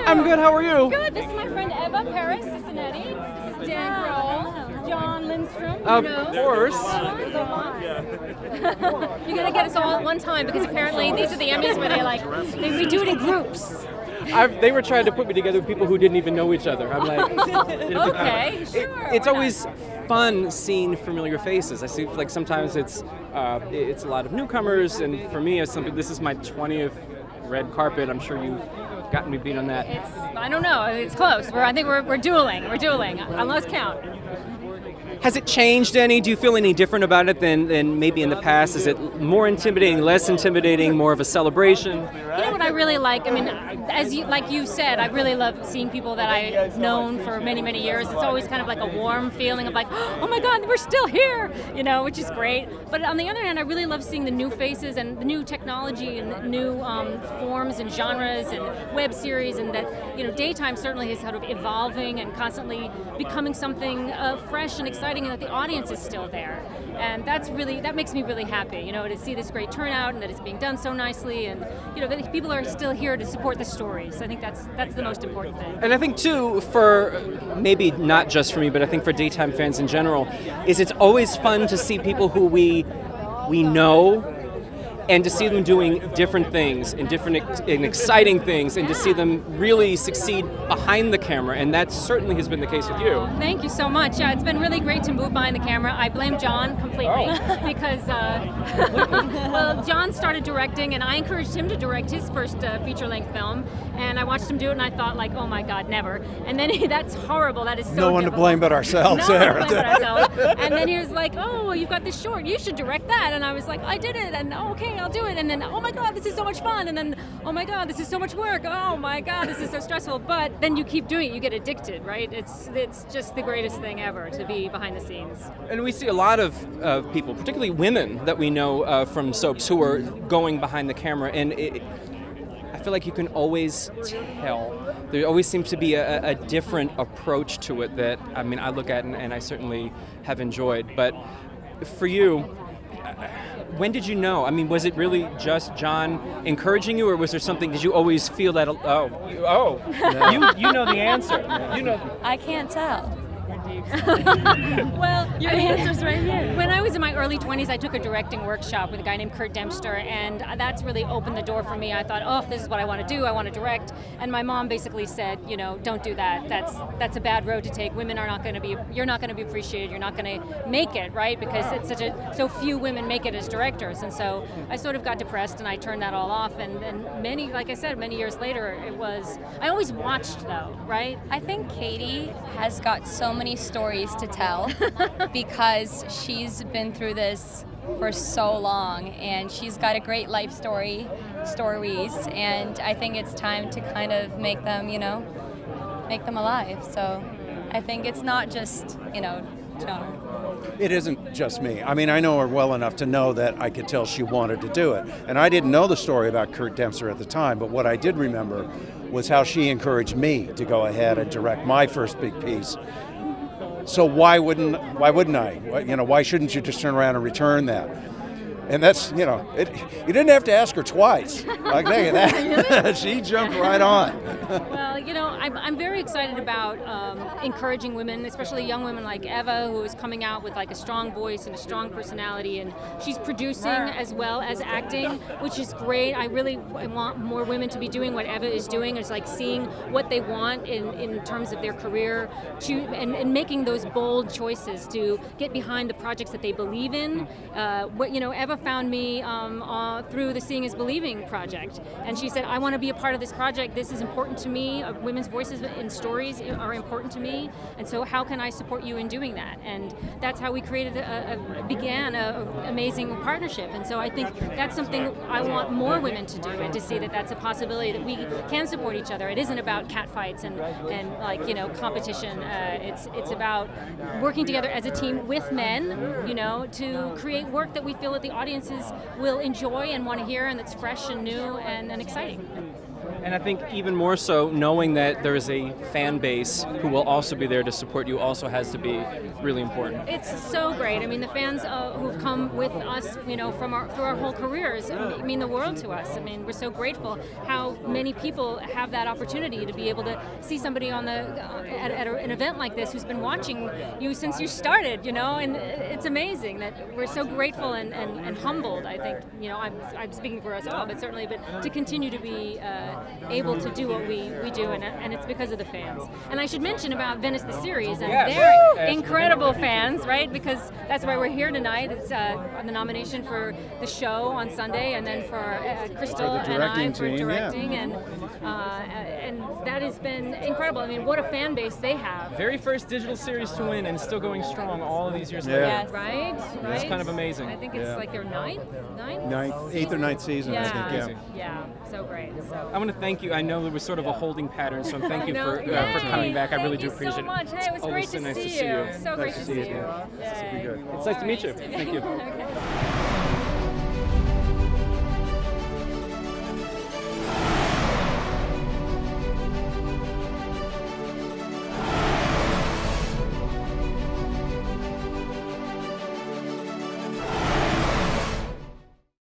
I'm good, how are you? Good. This is my friend Eva Paris Cicinyte. This is Dan Kroll. Jon Lindstrom. Of you course. You're gonna get us all at one time because apparently these are the Emmys where we do it in groups. They were trying to put me together with people who didn't even know each other. I'm like, okay, sure. It's always fun seeing familiar faces. I see, like, sometimes it's a lot of newcomers, and for me, this is my 20th red carpet. I'm sure you've gotten me beat on that. I don't know. It's close. I think we're dueling. We're dueling. I lost count. Has it changed any? Do you feel any different about it than maybe in the past? Is it more intimidating, less intimidating, more of a celebration? You know what I really like? I mean, like you said, I really love seeing people that I've known for many, many years. It's always kind of like a warm feeling of like, oh my God, we're still here, which is great. But on the other hand, I really love seeing the new faces and the new technology and new forms and genres and web series, and that, Daytime certainly is sort of evolving and constantly becoming something fresh and exciting, and that the audience is still there. And that makes me really happy, to see this great turnout and that it's being done so nicely, and that people are still here to support the stories. I think that's the most important thing. And I think too, for maybe not just for me, but I think for Daytime fans in general, is it's always fun to see people who we know, and to see them doing different things and exciting things, and to see them really succeed behind the camera, and that certainly has been the case with you. Thank you so much. Yeah, it's been really great to move behind the camera. I blame Jon completely because, well, Jon started directing, and I encouraged him to direct his first feature-length film, and I watched him do it, and I thought, like, oh my God, never. And then that's horrible. That is so No one difficult. to blame but ourselves. No one to blame but ourselves. And then he was like, oh, you've got this short. You should direct that. And I was like, I did it, and okay, I'll do it. And then, oh my God, this is so much fun. And then, oh my God, this is so much work. Oh my God, this is so stressful. But then you keep doing it, you get addicted, right? It's just the greatest thing ever to be behind the scenes. And we see a lot of people, particularly women that we know from soaps, who are going behind the camera, and I feel like you can always tell. There always seems to be a different approach to it that, I mean, I look at and I certainly have enjoyed. But for you, when did you know? I mean, was it really just Jon encouraging you, or was there something? Did you always feel that? You know the answer. You know. I can't tell. Well, Your answer's right here. When I was in my early 20s, I took a directing workshop with a guy named Kurt Dempster, and that's really opened the door for me. I thought, oh, this is what I want to do. I want to direct. And my mom basically said, don't do that. That's a bad road to take. Women are not going to be. You're not going to be appreciated. You're not going to make it, right? Because it's so few women make it as directors. And so I sort of got depressed, and I turned that all off. And many, like I said, many years later, I always watched though, right? I think Cady has got so many stories to tell because she's been through this for so long, and she's got a great life stories, and I think it's time to kind of make them alive. So I think it's not just, Jon. It isn't just me. I mean, I know her well enough to know that I could tell she wanted to do it. And I didn't know the story about Kurt Dempster at the time, but what I did remember was how she encouraged me to go ahead and direct my first big piece. So why wouldn't I? Why shouldn't you just turn around and return that? And that's, you didn't have to ask her twice. Like, look at that. She jumped right on. Well, I'm very excited about encouraging women, especially young women like Eva, who is coming out with like a strong voice and a strong personality, and she's producing as well as acting, which is great. I want more women to be doing what Eva is doing. It's like seeing what they want in terms of their career, and making those bold choices to get behind the projects that they believe in. Eva found me through the Seeing is Believing project, and she said, I want to be a part of this project. This is important to me. Women's voices in stories are important to me, and so how can I support you in doing that? And that's how we began an amazing partnership. And so I think that's something I want more women to do, and to see that that's a possibility, that we can support each other. It isn't about catfights and competition. It's about working together as a team with men, to create work that we feel that the audiences will enjoy and want to hear, and that's fresh and new and exciting. And I think even more so, knowing that there is a fan base who will also be there to support you also has to be really important. It's so great. I mean, the fans who've come with us, you know, through our whole careers, mean the world to us. I mean, we're so grateful how many people have that opportunity to be able to see somebody on at an event like this who's been watching you since you started, you know, and it's amazing that we're so grateful and humbled. I think, you know, I'm speaking for us all, but certainly, but to continue to be able to do what we do, and it's because of the fans. And I should mention about Venice the series and their incredible fans, right? Because that's why we're here tonight. It's on the nomination for the show on Sunday, and then for Crystal and I for directing, and that has been incredible. I mean, what a fan base they have. Very first digital series to win, and still going strong all of these years later. Yes. Right? That's kind of amazing. I think it's like their eighth or ninth season, I think. Yeah, so great. So. I want to thank you. I know there was sort of a holding pattern, so thank you for coming back. I really do appreciate it. Thank you so much. Hey, it was great so to nice see to see you. So great Nice to to see see you. you. This will be good. It's nice to meet you. Thank you. Okay.